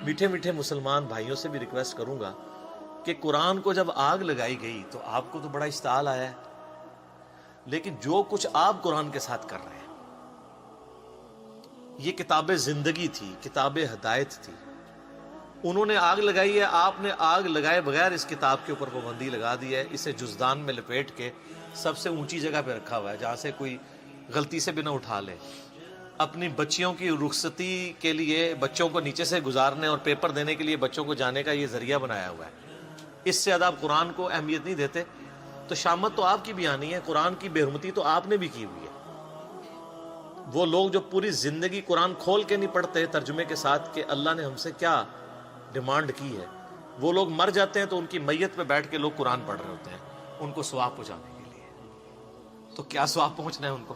میٹھے میٹھے مسلمان بھائیوں سے بھی ریکویسٹ کروں گا کہ قرآن کو جب آگ لگائی گئی تو آپ کو تو بڑا اشتعال آیا ہے، لیکن جو کچھ آپ قرآن کے ساتھ کر رہے ہیں، یہ کتاب زندگی تھی، کتاب ہدایت تھی، انہوں نے آگ لگائی ہے، آپ نے آگ لگائے بغیر اس کتاب کے اوپر پابندی لگا دی ہے، اسے جزدان میں لپیٹ کے سب سے اونچی جگہ پہ رکھا ہوا ہے جہاں سے کوئی غلطی سے بھی نہ اٹھا لے۔ اپنی بچیوں کی رخصتی کے لیے بچوں کو نیچے سے گزارنے اور پیپر دینے کے لیے بچوں کو جانے کا یہ ذریعہ بنایا ہوا ہے۔ اس سے زیادہ آپ قرآن کو اہمیت نہیں دیتے، تو شامت تو آپ کی بھی آنی ہے، قرآن کی بے حرمتی تو آپ نے بھی کی ہوئی ہے۔ وہ لوگ جو پوری زندگی قرآن کھول کے نہیں پڑھتے ترجمے کے ساتھ کہ اللہ نے ہم سے کیا ڈیمانڈ کی ہے، وہ لوگ مر جاتے ہیں تو ان کی میت پہ بیٹھ کے لوگ قرآن پڑھ رہے ہوتے ہیں ان کو ثواب پہنچانے کے لیے۔ تو کیا ثواب پہنچنا ہے ان کو،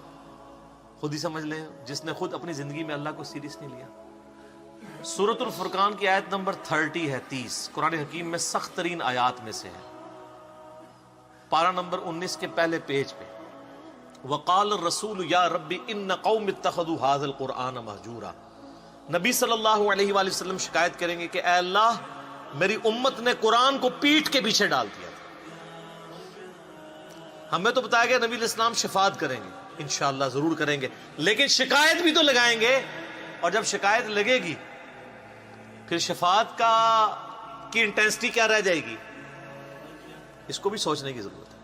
خود ہی سمجھ لیں، جس نے خود اپنی زندگی میں اللہ کو سیریس نہیں لیا۔ سورۃ الفرقان کی آیت نمبر 30 ہے، 30 قرآن حکیم میں سخت ترین آیات میں سے ہے، پارہ نمبر 19 کے پہلے پیج پہ۔ وقال الرسول یا رب ان قوم اتخذوا هذا القرآن مہجورا۔ نبی صلی اللہ علیہ وآلہ وسلم شکایت کریں گے کہ اے اللہ، میری امت نے قرآن کو پیٹھ کے پیچھے ڈال دیا تھا۔ ہمیں تو بتایا گیا نبی علیہ السلام شفاعت کریں گے، انشاءاللہ ضرور کریں گے، لیکن شکایت بھی تو لگائیں گے، اور جب شکایت لگے گی پھر شفاعت کی انٹینسٹی کیا رہ جائے گی، اس کو بھی سوچنے کی ضرورت ہے۔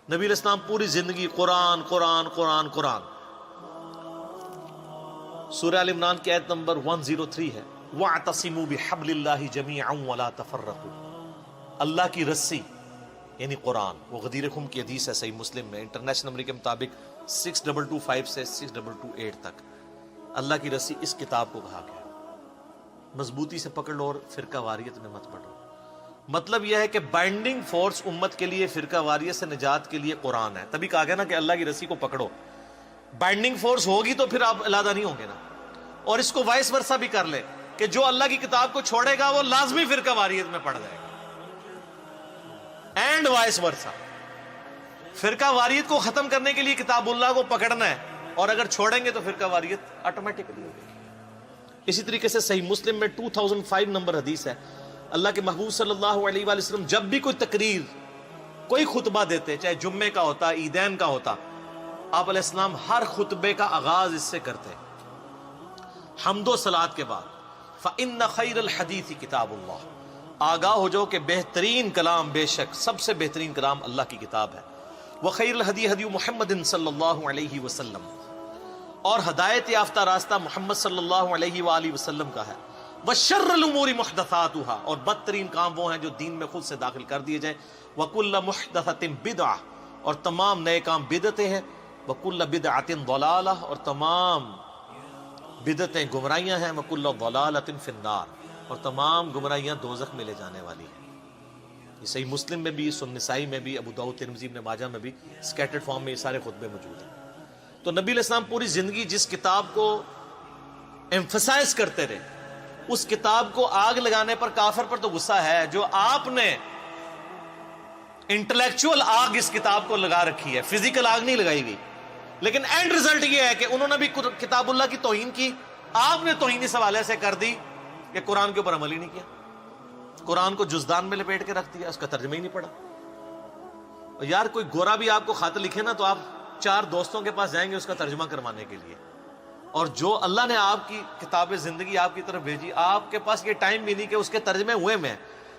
نبی علیہ السلام پوری زندگی قرآن قرآن قرآن قرآن۔ سورہ ال عمران کی آیت نمبر 103 ہے، وَاعْتَصِمُوا بِحَبْلِ اللَّهِ جَمِيعًا وَلَا تَفَرَّقُوا۔ اللہ کی رسی یعنی قرآن، وہ غدیر خم کی حدیث ہے صحیح مسلم میں، انٹرنیشنل نمبر کے مطابق 6225 سے 6228 تک۔ اللہ کی رسی اس کتاب کو کہا گیا، مضبوطی سے پکڑ لو اور فرقہ واریت میں مت پڑھو۔ مطلب یہ ہے کہ بائنڈنگ فورس امت کے لیے، فرقہ واریت سے نجات کے لیے قرآن ہے، تبھی کہا گیا نا کہ اللہ کی رسی کو پکڑو۔ بائنڈنگ فورس ہوگی تو پھر آپ علیحدہ نہیں ہوں گے نا۔ اور اس کو وائس ورثہ بھی کر لے کہ جو اللہ کی کتاب کو چھوڑے گا وہ لازمی فرقہ واریت میں پڑ جائے گا، اینڈ وائس ورثہ۔ فرقہ واریت کو ختم کرنے کے لیے کتاب اللہ کو پکڑنا ہے، اور اگر چھوڑیں گے تو فرقہ واریت آٹومیٹکلی ہوگی۔ اسی طریقے سے صحیح مسلم میں 2005 نمبر حدیث ہے، اللہ کے محبوب صلی اللہ علیہ وآلہ وسلم جب بھی کوئی تقریر، کوئی خطبہ دیتے، چاہے جمعے کا ہوتا، عیدین کا ہوتا، آپ علیہ السلام ہر خطبے کا آغاز اس سے کرتے حمد و صلات کے بعد، فَإِنَّ خَيْرَ الْحَدِيثِ كِتَابُ اللَّهِ۔ آگاہ ہو جاؤ کہ بہترین کلام، بے شک سب سے بہترین کلام اللہ کی کتاب ہے، وَخَيْرُ الْهَدِي هَدِيُّ مُحَمَّدٍ صلی اللہ علیہ وسلم، اور ہدایت یافتہ راستہ محمد صلی اللہ علیہ وآلہ وسلم کا ہے، وَشَرَّ الْأُمُورِ مُحْدَثَاتُهَا، اور بدترین کام وہ ہیں جو دین میں خود سے داخل کر دیے جائیں، وَكُلَّ مُحْدَثَةٍ بِدْعَةٍ، اور تمام نئے کام بدعتیں ہیں، وَكُلَّ بِدْعَةٍ ضَلَالَةٍ، اور تمام بدعتیں گمراہیاں ہیں، وَكُلَّ ضَلَالَةٍ فِي النَّارِ، اور تمام گمراہیاں دوزخ میں لے جانے والی ہیں۔ یہ صحیح مسلم میں بھی، سنن نسائی میں بھی، ابو داؤد، ترمذی، ابن ماجہ میں بھی سکیٹرڈ فارم میں یہ سارے خطبے موجود ہیں۔ تو نبی علیہ السلام پوری زندگی جس کتاب کو ایمفسائز کرتے رہے، اس کتاب کو آگ لگانے پر کافر پر تو غصہ ہے، جو آپ نے انٹلیکچوئل آگ اس کتاب کو لگا رکھی ہے، فزیکل آگ نہیں لگائی گئی، لیکن اینڈ ریزلٹ یہ ہے کہ انہوں نے بھی کتاب اللہ کی توہین کی، آپ نے توہین اس حوالے سے کر دی کہ قرآن کے اوپر عمل ہی نہیں کیا، قرآن کو جزدان میں لپیٹ کے رکھ دیا، اس کا ترجمہ ہی نہیں پڑھا۔ اور یار کوئی گورا بھی آپ کو خط لکھے نا تو آپ 4 دوستوں کے پاس جائیں گے اس کا ترجمہ کروانے کے لیے، اور جو اللہ نے آپ کی کتاب زندگی آپ کی طرف بھیجی، آپ کے پاس یہ ٹائم بھی نہیں کہ اس کے ترجمے ہوئے میں۔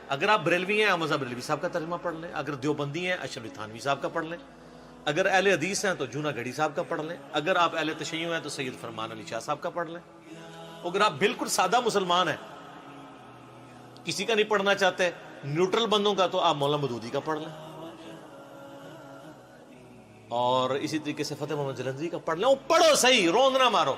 اگر آپ بریلوی ہیں، حمزہ بریلوی صاحب کا ترجمہ پڑھ لیں، اگر دیوبندی ہیں، اشرف تھانوی صاحب کا پڑھ لیں، اگر اہل حدیث ہیں تو جونا گڑھی صاحب کا پڑھ لیں، اگر آپ اہل تشیع ہیں تو سید فرمان علی شاہ صاحب کا پڑھ لیں، اگر آپ بالکل سادہ مسلمان ہیں، کسی کا نہیں پڑھنا چاہتے، نیوٹرل بندوں کا، تو آپ مولانا مودودی کا پڑھ لیں، اور اسی طریقے سے فتح محمد جلندری کا پڑھ لیں، پڑھو صحیح، روند نہ مارو۔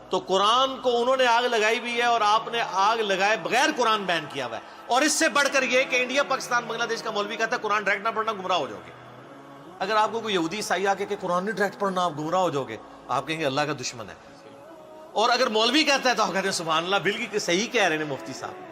تو قرآن کو انہوں نے آگ لگائی بھی ہے، اور آپ نے آگ لگائے بغیر قرآن بین کیا ہوا ہے، اور اس سے بڑھ کر یہ کہ انڈیا، پاکستان، بنگلہ دیش کا مولوی کہتا ہے قرآن ڈائریکٹ نہ پڑھنا، گمراہ ہو جاؤ گے۔ اگر آپ کو کوئی یہودی عیسائی آ کے کہ قرآن نہیں ڈائریکٹ پڑھنا، آپ گمراہ ہو جاؤ گے، آپ کہیں گے اللہ کا دشمن ہے۔ اور اگر مولوی کہتا ہے تو آپ کہتے ہیں سبحان اللہ، بالکل صحیح کہہ رہے ہیں مفتی صاحب۔